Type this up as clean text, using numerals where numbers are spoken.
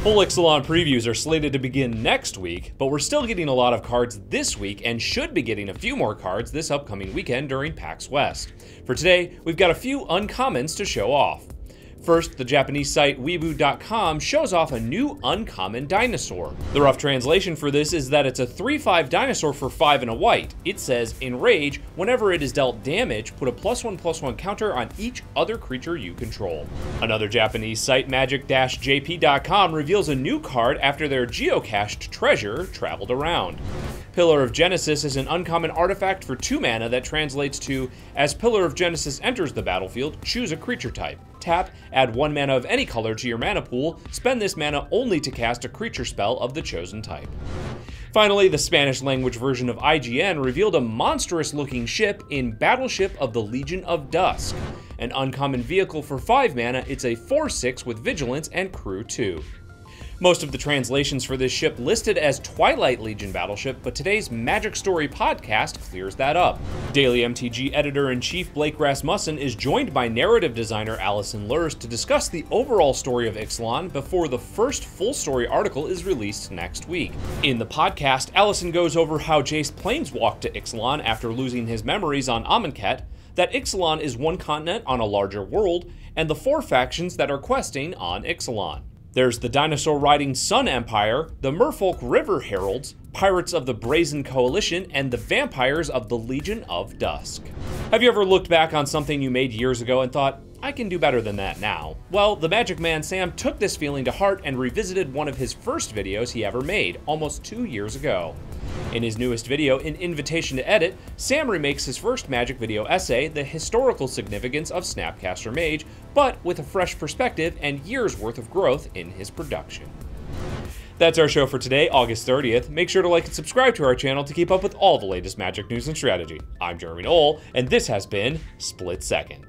Full Ixalan previews are slated to begin next week, but we're still getting a lot of cards this week and should be getting a few more cards this upcoming weekend during PAX West. For today, we've got a few uncommons to show off. First, the Japanese site Weeboo.com shows off a new uncommon dinosaur. The rough translation for this is that it's a 3/5 dinosaur for 5 and a white. It says, Enrage, whenever it is dealt damage, put a +1/+1 counter on each other creature you control. Another Japanese site, Magic-JP.com, reveals a new card after their geocached treasure traveled around. Pillar of Genesis is an uncommon artifact for 2 mana that translates to, as Pillar of Genesis enters the battlefield, choose a creature type. Tap, add 1 mana of any color to your mana pool, spend this mana only to cast a creature spell of the chosen type. Finally, the Spanish language version of IGN revealed a monstrous looking ship in Battleship of the Legion of Dusk. An uncommon vehicle for 5 mana, it's a 4/6 with Vigilance and Crew 2. Most of the translations for this ship listed as Twilight Legion battleship, but today's Magic Story podcast clears that up. Daily MTG editor-in-chief Blake Rasmussen is joined by narrative designer Allison Lurs to discuss the overall story of Ixalan before the first full story article is released next week. In the podcast, Allison goes over how Jace planeswalked to Ixalan after losing his memories on Amonkhet, that Ixalan is one continent on a larger world, and the 4 factions that are questing on Ixalan. There's the dinosaur-riding Sun Empire, the Merfolk River Heralds, Pirates of the Brazen Coalition, and the Vampires of the Legion of Dusk. Have you ever looked back on something you made years ago and thought, I can do better than that now? Well, the Magic Man Sam took this feeling to heart and revisited one of his first videos he ever made, almost 2 years ago. In his newest video, An Invitation to Edit, Sam remakes his first Magic video essay, The Historical Significance of Snapcaster Mage, but with a fresh perspective and years worth of growth in his production. That's our show for today, August 30th. Make sure to like and subscribe to our channel to keep up with all the latest Magic news and strategy. I'm Jeremy Knoll, and this has been Split Second.